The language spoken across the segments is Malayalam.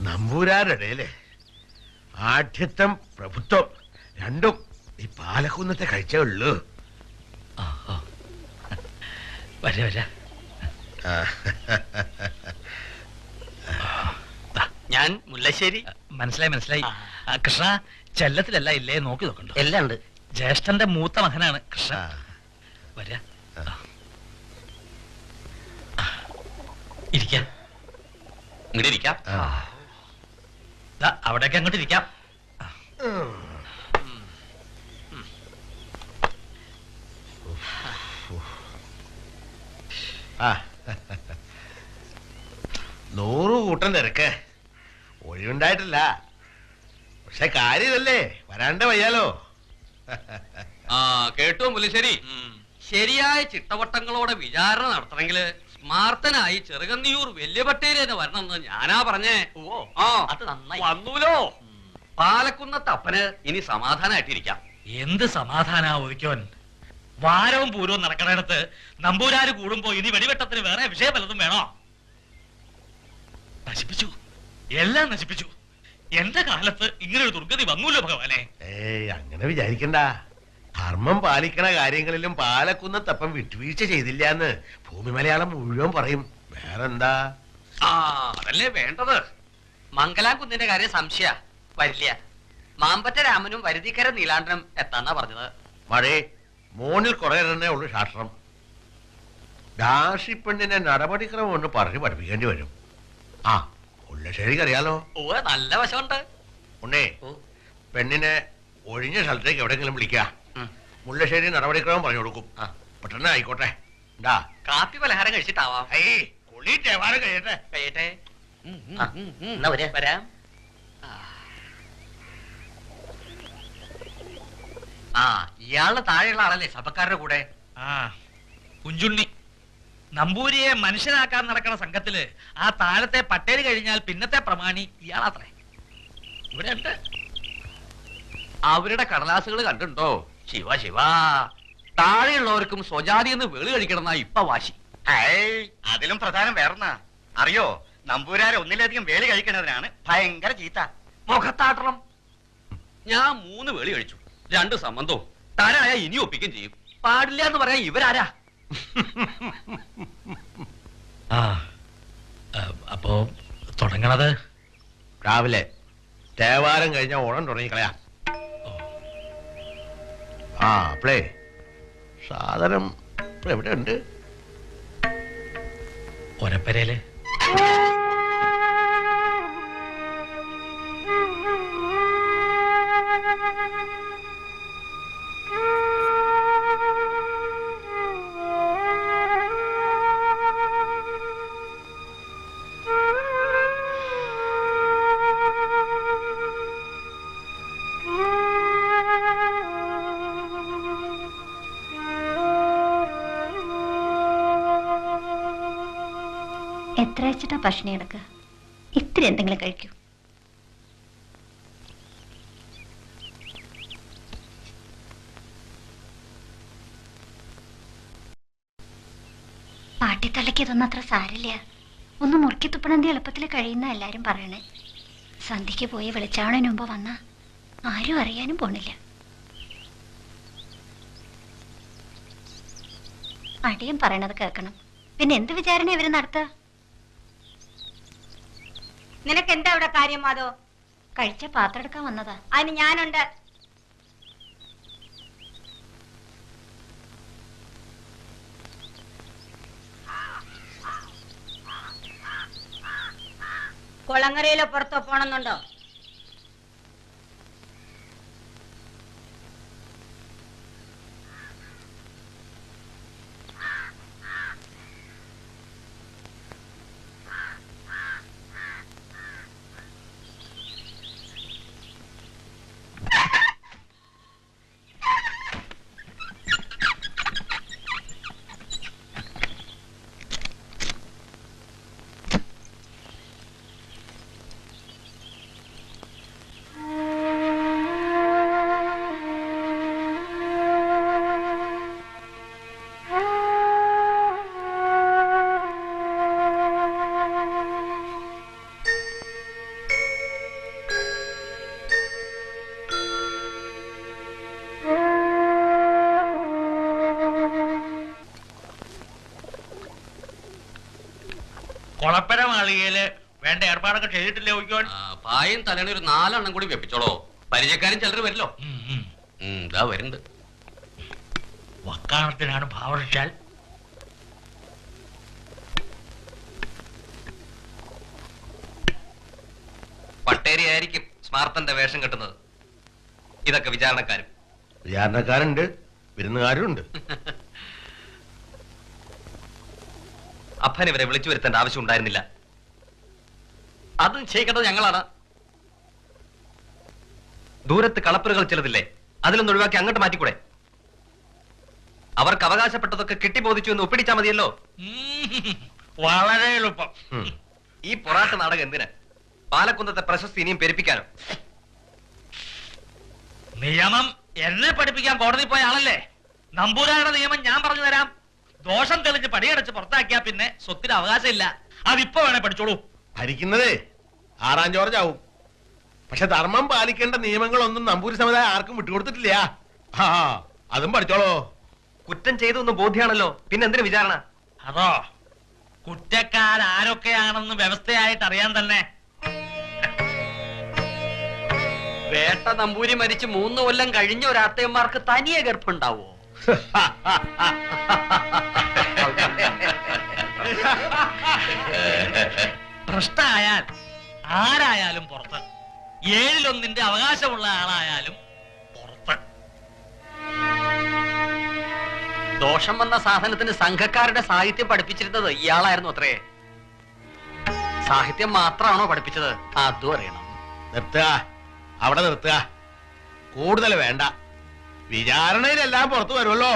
നമ്പൂരാരുടെ ആഠ്യത്വം പ്രഭുത്വം രണ്ടും ഈ പാലക്കുന്നത്തെ കഴിച്ചേ ഉള്ളൂ. വരാ വരാ. ഞാൻ മുല്ലശ്ശേരി. മനസ്സിലായി മനസ്സിലായി. കൃഷ്ണ ചെല്ലത്തിലല്ല ഇല്ലേ നോക്കി നോക്കണ്ടോ? എല്ലാം ഉണ്ട്. ജ്യേഷ്ഠന്റെ മൂത്ത മകനാണ് കൃഷ്ണ. വരാ ഇരിക്കാം. ഇങ്ങോട്ട് ഇരിക്കാം. അവിടേക്ക് അങ്ങോട്ട് ഇരിക്കാം. നൂറ് കൂട്ടം തിരക്ക് ഒഴിവുണ്ടായിട്ടില്ല. പക്ഷെ കാര്യമല്ലേ, വരാണ്ട വയ്യാലോ. കേട്ടോ മുല്ലശ്ശേരി, ശരിയായ ചിട്ടവട്ടങ്ങളോടെ വിചാരണ നടത്തണമെങ്കിൽ സ്മാർത്തനായി ചെറുകന്നിയൂർ വലിയ പട്ടേലിനെ വരണമെന്ന് ഞാനാ പറഞ്ഞേ. അത് നന്നായി വന്നൂലോ. പാലക്കുന്നത്തപ്പന് ഇനി സമാധാനായിട്ടിരിക്കാം. എന്ത് സമാധാനാ ഒതുക്കോൻ? വാരവും പൂരവും നടക്കണേടത്ത് നമ്പൂരാര് കൂടുമ്പോ ഇനി വെടിവെട്ടത്തിന് വേറെ വിഷയം വല്ലതും വേണോ? നശിപ്പിച്ചു, എല്ലാം നശിപ്പിച്ചു. എന്റെ കാലത്ത് ഇങ്ങനെ ഒരു ദുർഗതി വന്നൂല്ലോ ഭഗവാനെ. അങ്ങനെ വിചാരിക്കണ്ട. ധർമ്മം പാലിക്കണ കാര്യങ്ങളിലും പാലക്കുന്നത്തപ്പം വിട്ടുവീഴ്ച ചെയ്തില്ല എന്ന് ഭൂമി മലയാളം മുഴുവൻ പറയും. വേറെന്താ? അതല്ലേ വേണ്ടത്. മംഗലാംകുന്നിന്റെ കാര്യം സംശയ വരില്ല. മാമ്പറ്റ രാമനും വരുതിക്കര നീലാണ്ടനും എത്താന്നാ പറഞ്ഞത്. മഴേ മോണിൽ കുറെ തന്നെ ഉള്ളു ശാസ്ത്രം. ദാസിപ്പെണ്ണിനെ നടപടിക്രമം ഒന്ന് പറഞ്ഞു പഠിപ്പിക്കേണ്ടി വരും. മുല്ലശ്ശേരിക്ക് അറിയാലോ. നല്ല വശമുണ്ട്. ഉണ്ണേ, പെണ്ണിനെ ഒഴിഞ്ഞ സ്ഥലത്തേക്ക് എവിടെയെങ്കിലും വിളിക്ക. മുല്ലശ്ശേരി നടപടിക്രമം പറഞ്ഞു കൊടുക്കും. പെട്ടെന്ന് ആയിക്കോട്ടെ. എന്താ കാപ്പി പലഹാരം കഴിച്ചിട്ടാവാം. കുളി തേവാരം കഴിയട്ടെ. വരാം. ഇയാളുടെ താഴെയുള്ള ആളല്ലേ സഭക്കാരുടെ കൂടെ? കുഞ്ചുണ്ണി. നമ്പൂരിയെ മനുഷ്യനാക്കാൻ നടക്കുന്ന സംഘത്തില് ആ താഴത്തെ പട്ടേല് കഴിഞ്ഞാൽ പിന്നത്തെ പ്രമാണി ഇയാളാത്രേ. ഇവിടെ ഉണ്ട്. അവരുടെ കടലാസുകൾ കണ്ടുണ്ടോ? ശിവ ശിവ, താഴെയുള്ളവർക്കും സ്വജാതി എന്ന് വെളി കഴിക്കണമെന്നാ ഇപ്പൊ വാശി. അതിലും പ്രധാനം വേറെന്നാ അറിയോ? നമ്പൂരാരെ ഒന്നിലധികം വേലി കഴിക്കുന്നതിനാണ് ഭയങ്കര ചീത്ത. മുഖത്താട്ടണം. ഞാൻ 3 വേളി കഴിച്ചു, 2 സംബന്ധവും. താനായ ഇനി ഒപ്പിക്കും ചെയ്യും. പാടില്ല എന്ന് പറയാൻ ഇവരാരാ? അപ്പോ തുടങ്ങണത് രാവിലെ തേവാരം കഴിഞ്ഞ ഉടൻ തുടങ്ങിക്കളയാ. അപ്പളേ സാധനം എവിടെ ഉണ്ട്? ഒരപ്പരയില്. എത്ര വെച്ചിട്ടാ ഭക്ഷണം എടുക്കുക? ഇത്തിരി എന്തെങ്കിലും കഴിക്കൂ. പാട്ടിത്തള്ളയ്ക്ക് ഇതൊന്നും അത്ര സാരില്ല. ഒന്ന് മുറുക്കി തുപ്പണന്തി എളുപ്പത്തിൽ കഴിയുന്ന എല്ലാരും പറയണേ. സന്ധ്യക്ക് പോയി വെളിച്ചാവണതിന് മുമ്പ് വന്നാ ആരും അറിയാനും പോണില്ല. അടിയും പറയണത് കേൾക്കണം. പിന്നെ എന്ത് വിചാരണ ഇവര് നടത്തുക? നിനക്ക് എന്താ ഇവിടെ കാര്യം? മാധോ കഴിച്ച പാത്രം എടുക്കാൻ വന്നതാ. അതിന് ഞാനുണ്ട്. കുളങ്ങരയിലോ പുറത്തോ പോണമെന്നുണ്ടോ? കൊളപ്പര മാളികയില് വേണ്ട ഏർപ്പാടൊക്കെ ചെയ്തിട്ടില്ലേ നോക്കിയോൻ? പായും തലേണ ഒരു 4 എണ്ണം കൂടി വെപ്പിച്ചോളോ. പരിചയക്കാരും ചിലർ വരില്ലോ. ഇതാ വരുന്നുണ്ട്. വക്കാണത്തിനാണ് ഭാവറിച്ചാൽ പട്ടേരിയായിരിക്കും സ്മാർത്തന്റെ വേഷം കെട്ടുന്നത്. ഇതൊക്കെ വിചാരണക്കാരും. വിചാരണക്കാരുണ്ട്, വിരുന്നുകാരും ഉണ്ട്. അപ്പൻ ഇവരെ വിളിച്ചു വരുത്തേണ്ട ആവശ്യം ഉണ്ടായിരുന്നില്ല. അതും ചെയ്യേണ്ടത് ഞങ്ങളാണ്. ദൂരത്ത് കളപ്പുരകൾ ചിലതില്ലേ, അതിലൊന്ന് ഒഴിവാക്കി അങ്ങോട്ട് മാറ്റിക്കൂടെ? അവർക്ക് അവകാശപ്പെട്ടതൊക്കെ കെട്ടിബോധിച്ചു എന്ന് ഒപ്പിടിച്ചാൽ മതിയല്ലോ. വളരെ എളുപ്പം. ഈ പൊറാട്ട് നാടകം എന്തിന്? പാലക്കുന്നത്തെ പ്രശസ്തി ഇനിയും പെരുപ്പിക്കാനോ? നിയമം എന്നെ പഠിപ്പിക്കാൻ കോടതി പോയ ആളല്ലേ. നമ്പൂരാരുടെ നിയമം ഞാൻ പറഞ്ഞു തരാം. ദോഷം തെളിഞ്ഞ് പടിയടച്ച് പുറത്താക്കിയാ പിന്നെ സ്വത്തിന് അവകാശം ഇല്ല. അതിപ്പോ വേണേ പഠിച്ചോളൂ. ഭരിക്കുന്നതേ 6-ആം ജോർജ് ആവും. പക്ഷെ ധർമ്മം പാലിക്കേണ്ട നിയമങ്ങളൊന്നും നമ്പൂരി സമുദായം ആർക്കും വിട്ടുകൊടുത്തിട്ടില്ല. ആ അതും പഠിച്ചോളൂ. കുറ്റം ചെയ്തൊന്നും ബോധ്യാണല്ലോ, പിന്നെ എന്തിനു വിചാരണ? അതോ കുറ്റക്കാരാരൊക്കെയാണെന്ന് വ്യവസ്ഥയായിട്ട് അറിയാൻ തന്നെ. വേട്ട നമ്പൂരി മരിച്ച് 3 കൊല്ലം കഴിഞ്ഞ ഒരാത്തയന്മാർക്ക് തനിയെ ഗർഭുണ്ടാവോ? ഭ്രഷ്ടായാൽ ആരായാലും പുറത്ത്. 7-1 അവകാശമുള്ള ആളായാലും പുറത്ത്. ദോഷം വന്ന സാധനത്തിന് സംഘക്കാരുടെ സാഹിത്യം പഠിപ്പിച്ചിരുന്നത് ഇയാളായിരുന്നു അത്രേ. സാഹിത്യം മാത്രമാണോ പഠിപ്പിച്ചത്? അതും അറിയണം. നിർത്തുക, അവിടെ നിർത്തുക. കൂടുതൽ വേണ്ട. വിചാരണയിലെല്ലാം പുറത്തു വരുമല്ലോ.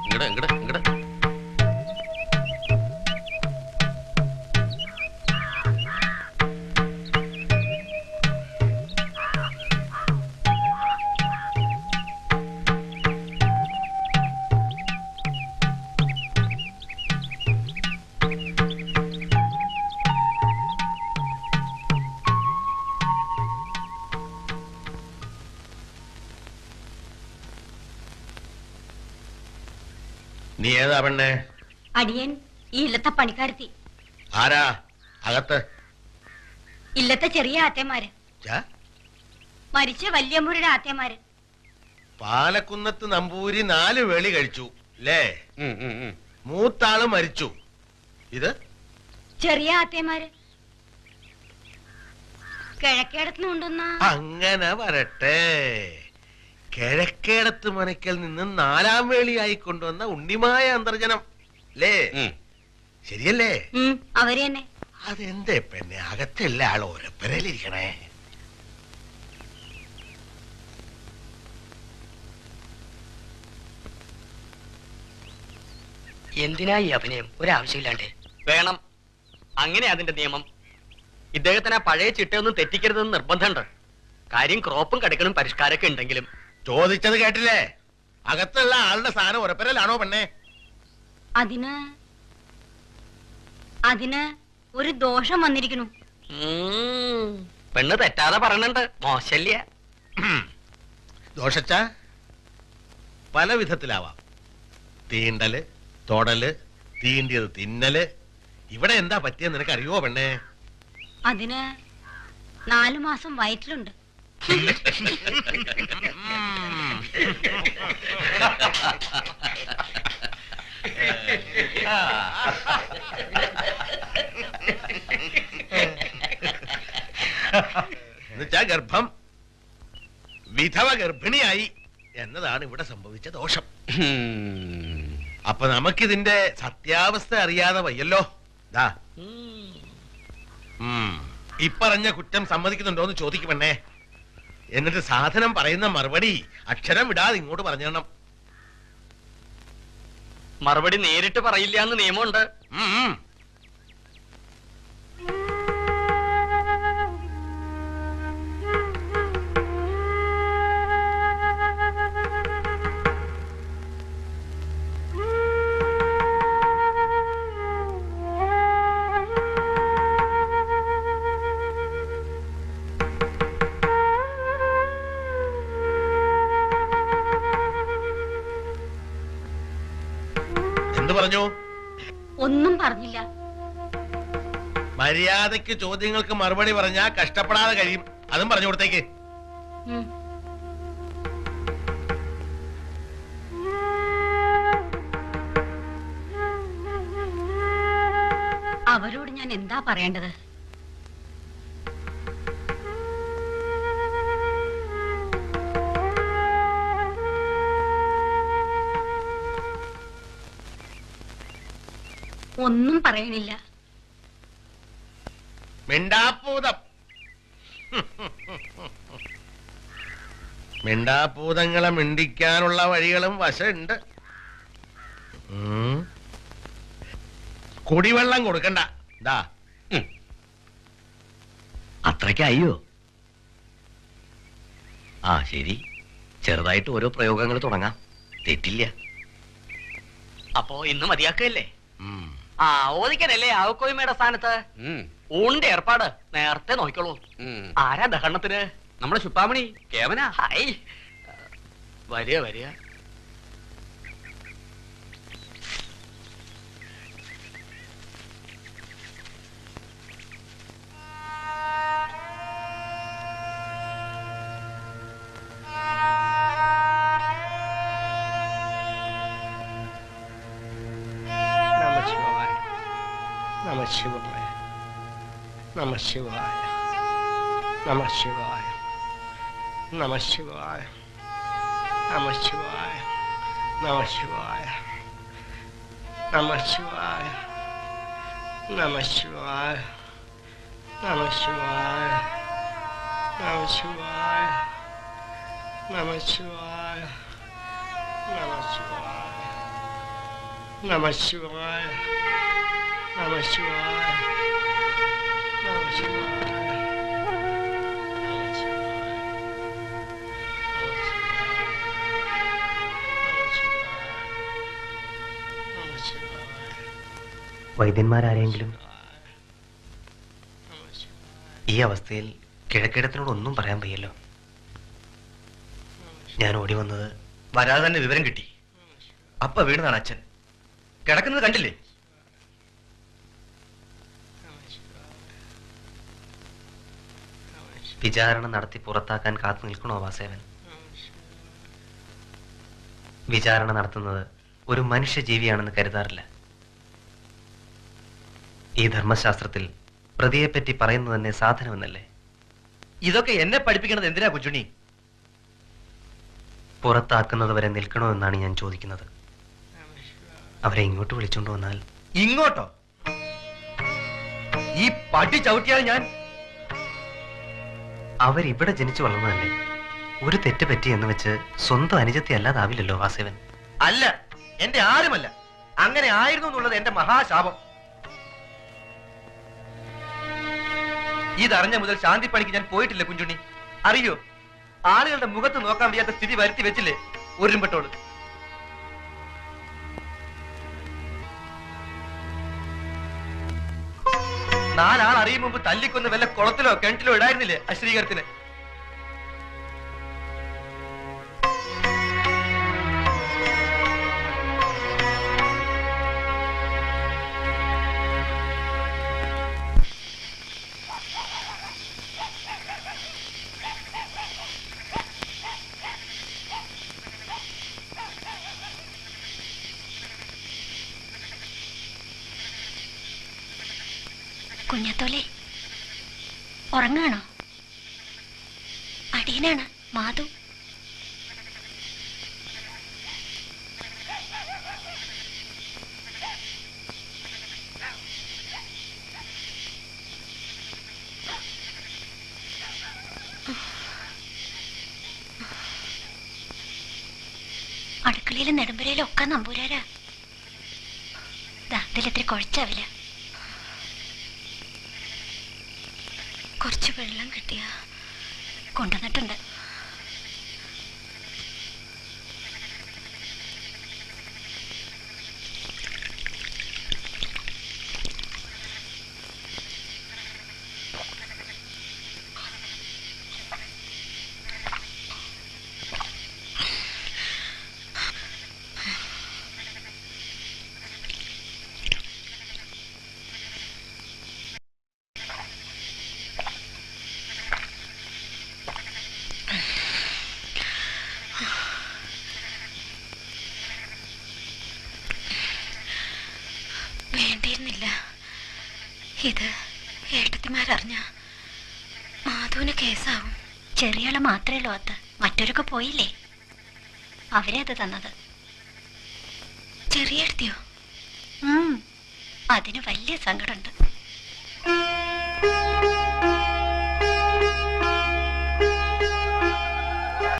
ഇങ്ങട് ഇങ്ങട്. നീ ഏതാ പെണ്ണേ? അടിയൻ ഈ ഇല്ലത്തെ പണിക്കാരത്തി. ആരാ അകത്ത്? ഇല്ലത്തെ ചെറിയ ആത്തേമാര്, മരിച്ച വല്യമ്മൂരുടെ ആത്തേമാര്. പാലക്കുന്നത്ത് നമ്പൂരി 4 വേളി കഴിച്ചു അല്ലേ? മൂത്താള് മരിച്ചു. ഇത് ചെറിയ ആത്തേമാര് കിഴക്കേടത്തുനിന്നുണ്ടെന്ന. അങ്ങനെ വരട്ടെ. കിഴക്കേടത്ത് മനക്കൽ നിന്ന് 4-ാം വേളിയായി കൊണ്ടുവന്ന ഉണ്ണിമായ അന്തർജനം അല്ലേ? ശരിയല്ലേ? അവര് തന്നെ. അതെന്തേ പെണ്ണെ അകത്തുള്ള ആൾ ഓരപ്പരയിലിരിക്കണേ? എന്തിനാ ഈ അഭിനയം? ഒരാവശ്യമില്ലാണ്ട്. വേണം, അങ്ങനെ അതിന്റെ നിയമം. ഇദ്ദേഹത്തിന് ആ പഴയ ചിട്ടയൊന്നും തെറ്റിക്കരുതെന്ന് നിർബന്ധമുണ്ട്. കാര്യം ക്രോപ്പും കടക്കലും പരിഷ്കാരമൊക്കെ ഉണ്ടെങ്കിലും. ചോദിച്ചത് കേട്ടില്ലേ? അകത്തുള്ള ആളുടെ സ്ഥാനം ഉറപ്പരലാണോ പെണ്ണെ? അതിന് ഒരു ദോഷം വന്നിരിക്കുന്നു. പെണ്ണ് തെറ്റാതെ പറയണുണ്ട്, മോശല്യ. ദോഷച്ച പല വിധത്തിലാവാം. തീണ്ടല്, തൊടല്, തീണ്ടിയത് തിന്നല്. ഇവിടെ എന്താ പറ്റിയെന്ന് നിനക്ക് അറിയുവോ പെണ്ണെ? അതിന് 4 മാസം വയറ്റിലുണ്ട്. എന്നുവെച്ചാ ഗർഭം. വിധവ ഗർഭിണിയായി എന്നതാണ് ഇവിടെ സംഭവിച്ച ദോഷം. അപ്പൊ നമുക്കിതിന്റെ സത്യാവസ്ഥ അറിയാതെ വയ്യല്ലോ. ഇപ്പറഞ്ഞ കുറ്റം സമ്മതിക്കുന്നുണ്ടോന്ന് ചോദിക്കും പെണ്ണേ. എന്നിട്ട് സാധനം പറയുന്ന മറുപടി അക്ഷരം വിടാതെ ഇങ്ങോട്ട് പറഞ്ഞണം. മറുപടി നേരിട്ട് പറയില്ല എന്ന് നിയമമുണ്ട്. പറഞ്ഞു? ഒന്നും പറഞ്ഞില്ല. മര്യാദയ്ക്ക് ചോദ്യങ്ങൾക്ക് മറുപടി പറഞ്ഞാ കഷ്ടപ്പെടാതെ കഴിയും. അതും പറഞ്ഞു കൊടുത്തേക്ക്. ഉം. അവരോട് ഞാൻ എന്താ പറയേണ്ടത്? ഒന്നും പറയണില്ല. മിണ്ടാപ്പൂതം. മിണ്ടാപ്പൂതങ്ങളെ മിണ്ടിക്കാനുള്ള വഴികളും വശമുണ്ട്. കുടിവെള്ളം കൊടുക്കണ്ട. ദാ അത്രയ്ക്കയ്യോ? ആ ശരി, ചെറുതായിട്ട് ഓരോ പ്രയോഗങ്ങൾ തുടങ്ങാം, തെറ്റില്ല. അപ്പോ ഇന്ന് മതിയാക്കല്ലേ? ആ ഓദിക്കനല്ലേ ആവക്കോയ്മയുടെ സ്ഥാനത്ത്? ഊണിന്റെ ഏർപ്പാട് നേരത്തെ നോക്കിക്കോളൂ. ആരാ ദഹരണത്തിന്? നമ്മുടെ ശുപ്പാമണി കേവന. ഹായ്, വരിക വരിക. നമഃശിവായ, നമഃശിവായ, നമഃശിവായ, നമഃശിവായ, നമഃശിവായ, നമഃശിവായ, നമഃശിവായ, നമഃശിവായ, നമഃശിവായ, നമഃശിവായ, നമഃശിവായ, നമഃശിവായ, നമഃശിവായ, നമഃശിവായ, വൈദ്യന്മാരാരെങ്കിലും ഈ അവസ്ഥയിൽ കിഴക്കിടത്തിനോട് ഒന്നും പറയാൻ വയ്യല്ലോ. ഞാൻ ഓടി വന്നത് വരാതെ തന്നെ വിവരം കിട്ടി. അപ്പ വീണതാണ് അച്ഛൻ. കിടക്കുന്നത് കണ്ടില്ലേ? വിചാരണ നടത്തി പുറത്താക്കാൻ കാത്തു നിൽക്കണോ വാസേവൻ? വിചാരണ നടത്തുന്നത് ഒരു മനുഷ്യജീവിയാണെന്ന് കരുതാറില്ല. ഈ ധർമ്മശാസ്ത്രത്തിൽ പ്രതിയെപ്പറ്റി പറയുന്നത് തന്നെ സാധനമെന്നല്ലേ? ഇതൊക്കെ എന്നെ പഠിപ്പിക്കണത് എന്തിനാ കുഞ്ചുണ്ണി? പുറത്താക്കുന്നത് വരെ നിൽക്കണോ എന്നാണ് ഞാൻ ചോദിക്കുന്നത്. അവരെ ഇങ്ങോട്ട് വിളിച്ചോണ്ട് വന്നാൽ? ഇങ്ങോട്ടോ? ഈ പട്ടി ചവിട്ടിയാൽ ഞാൻ? അവരിവിടെ ജനിച്ചു വളർന്നതല്ലേ. ഒരു തെറ്റ് പറ്റി എന്ന് വെച്ച് സ്വന്തം അനുജത്തി അല്ലാതാവില്ലല്ലോ വാസവൻ. അല്ല, എന്റെ ആരുമല്ല. അങ്ങനെ ആയിരുന്നു എന്നുള്ളത് എന്റെ മഹാശാപം. ഇതറിഞ്ഞ മുതൽ ശാന്തി പണിക്ക് ഞാൻ പോയിട്ടില്ല കുഞ്ചുണ്ണി. അറിയോ, ആളുകളുടെ മുഖത്ത് നോക്കാൻ വയ്യാത്ത സ്ഥിതി വരുത്തി വെച്ചില്ലേ ഒരുമ്പെട്ടോള്. നാലാൾ അറിയും മുമ്പ് തല്ലിക്കൊന്ന് വല്ല കുളത്തിലോ കിണറ്റിലോ ഇടായിരുന്നില്ലേ അശ്രീകരത്തിന്? കുഞ്ഞത്തോലെ ഉറങ്ങാണോ? അടിയനാണ് മാധു. അടുക്കളയിലും നെടുമ്പരയിലും ഒക്കെ നമ്പൂരാരാ. ഇതിലിത്തിരി കുഴച്ചാവില്ല. കുറച്ച് വെള്ളം കിട്ടിയ കൊണ്ടുവന്നിട്ടുണ്ട്. ഇത് ഏട്ടത്തിമാരറിഞ്ഞ മാധുവിന് കേസാവും. ചെറിയാള് മാത്രമേ ഉള്ളൂ അത്ത്, മറ്റൊരൊക്കെ പോയില്ലേ. അവരെ അത് തന്നത്. ചെറിയ എടുത്തിയോ? അതിന് വലിയ സങ്കടമുണ്ട്.